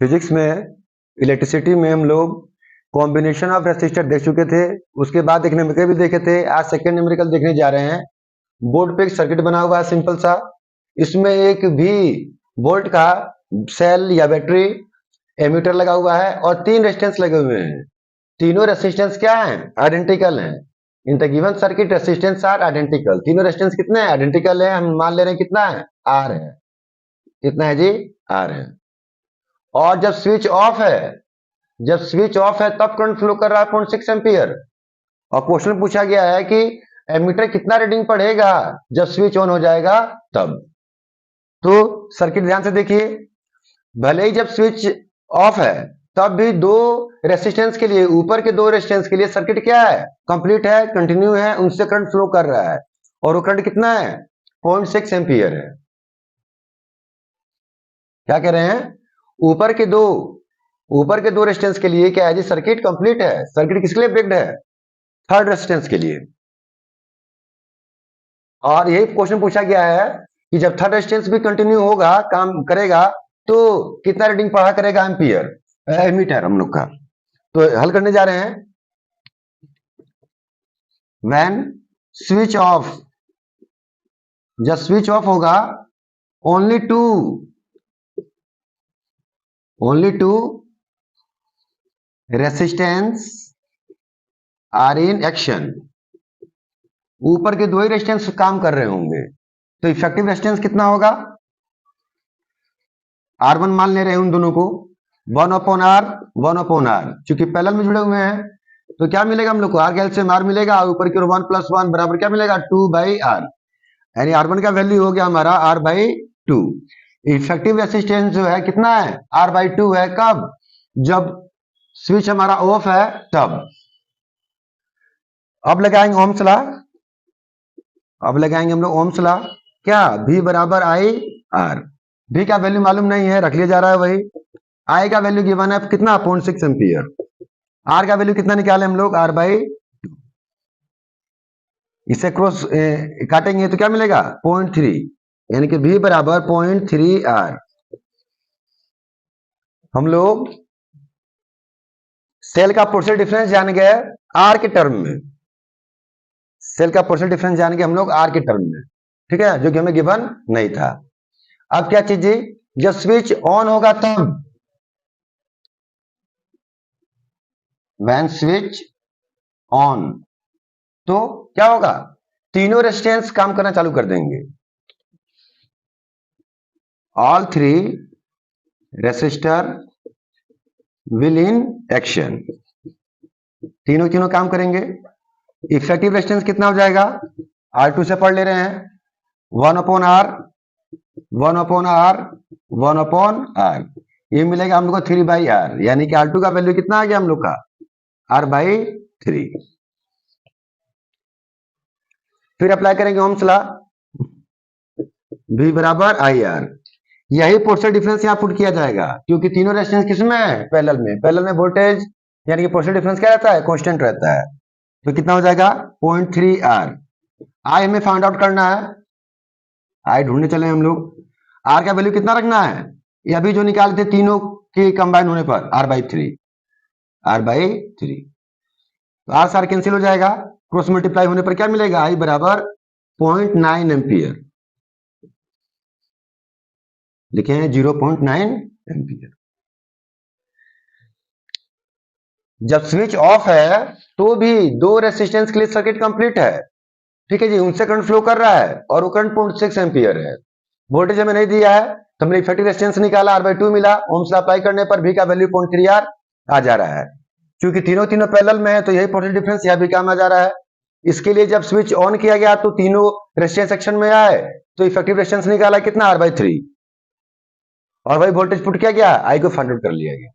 Physics में electricity में हम लोग कॉम्बिनेशन ऑफ रेसिस्टर देख चुके थे, उसके बाद एक न्यूमेरिकल भी देखे थे। आज सेकंड न्यूमेरिकल देखने जा रहे हैं। बोर्ड पे एक सर्किट बना हुआ है सिंपल सा, इसमें एक भी वोल्ट का सेल या बैटरी एमीटर लगा हुआ है और 3 रेजिस्टेंस लगे हुए हैं। तीनों रेजिस्टेंस क्या हैं? आइडेंटिकल हैं। In the given circuit resistance R identical. तीनों रेजिस्टेंस कितने हैं? आइडेंटिकल है। हम मान ले रहे हैं कितना है? आर है। कितना है जी? आर है। और जब स्विच ऑफ है तब करंट फ्लो कर रहा है 0.6 एम्पियर। और क्वेश्चन पूछा गया है कि एमीटर कितना रीडिंग पढ़ेगा जब स्विच ऑन हो जाएगा तब। तो सर्किट ध्यान से देखिए, भले ही जब स्विच ऑफ है तब भी दो रेजिस्टेंस के लिए, ऊपर के 2 रेजिस्टेंस के लिए सर्किट क्या है? कंप्लीट है, कंटिन्यू है, उनसे करंट फ्लो कर रहा है। और वो करंट कितना है? 0.6 एम्पियर है। क्या कह रहे हैं? ऊपर के दो रेजिस्टेंस के लिए क्या है जी? सर्किट कंप्लीट है। सर्किट किसके लिए ब्रेक्ड है? थर्ड रेजिस्टेंस के लिए। और यही क्वेश्चन पूछा गया है कि जब थर्ड रेजिस्टेंस भी कंटिन्यू होगा, काम करेगा, तो कितना रीडिंग पढ़ा करेगा? एम्पियर, एमीटर हम लोग का। तो हल करने जा रहे हैं। व्हेन स्विच ऑफ, जब स्विच ऑफ होगा, only two resistance are in action. ऊपर के 2 ही रेजिस्टेंस काम कर रहे होंगे, तो इफेक्टिव रेजिस्टेंस कितना होगा? R1 मान ले रहे हैं उन दोनों को, 1/R। चूंकि पैरेलल में जुड़े हुए हैं तो क्या मिलेगा हम लोग को? R का एलसीएम R मिलेगा, ऊपर की ओर 1 + 1 बराबर क्या मिलेगा? 2/R। यानी R1 का वैल्यू हो गया हमारा R/2। इफेक्टिव रेजिस्टेंस जो है कितना है? R/2 है। कब? जब स्विच हमारा ऑफ है तब। अब लगाएंगे ओम्स लॉ। हम लोग ओम्स लॉ। क्या? V = I/R। V का वैल्यू मालूम नहीं है, रख लिया जा रहा है वही। I का वैल्यू गिवन है कितना? 0.6 एम्पियर। R का वैल्यू कितना निकाले हम लोग? R/2। इसे क्रॉस काटेंगे तो क्या मिलेगा? 0.3, यानी कि V = 0.3R। हम लोग सेल का पोटेंशियल डिफरेंस जान गए R के टर्म में। सेल का पोटेंशियल डिफरेंस जान गए हम लोग R के टर्म में, ठीक है, जो कि हमें गिवन नहीं था। अब क्या चीज? जब स्विच ऑन होगा तब, व्हेन स्विच ऑन, तो क्या होगा? तीनों रेजिस्टेंस काम करना चालू कर देंगे। All 3 resistor will in action. तीनों काम करेंगे। इफेक्टिव रेजिस्टेंस कितना हो जाएगा? R2 से पढ़ ले रहे हैं, 1/R। ये मिलेगा हम लोग को 3/R, यानी कि R2 का वैल्यू कितना आ गया हम लोग का? R/3। फिर अप्लाई करेंगे ओम्स लॉ। V = IR। यही पोटेंशियल डिफरेंस यहां पुट किया जाएगा, क्योंकि तीनों रेजिस्टेंस किसमें है? पैरेलल में। पैरेलल में वोल्टेज यानी कि पोटेंशियल डिफरेंस क्या रहता है? कांस्टेंट रहता है। तो कितना हो जाएगा? 0.3R। I हमें फाइंड आउट करना है। I ढूंढने चले हम लोग। R का वैल्यू कितना रखना है? ये अभी जो निकाले थे तीनों के कंबाइन होने पर R/3। तो R सार कैंसिल हो जाएगा, क्रॉस मल्टीप्लाई होने पर क्या मिलेगा? I = 0.9 ampere. लिखे हैं 0.9 एम्पियर। जब स्विच ऑफ है तो भी 2 रेजिस्टेंस के लिए सर्किट कंप्लीट है, ठीक है जी, उनसे करंट फ्लो कर रहा है और वो करंट 0.6 एम्पियर है। वोल्टेज हमें नहीं दिया है तो हमने इफेक्टिव रेजिस्टेंस निकाला, R/2 मिला। ओम्स लॉ अप्लाई करने पर V का वैल्यू 0.3R आ जा रहा है। क्योंकि तीनों पैरेलल में है तो यही पोटेंशियल डिफरेंस यहाँ भी काम आ जा रहा है। इसके लिए जब स्विच ऑन किया गया तो तीनों रेजिस्टेंस सेक्शन में आए, तो इफेक्टिव रेजिस्टेंस निकाला कितना? R/3। और वही वोल्टेज पुट किया गया, I को फाइंड आउट कर लिया गया।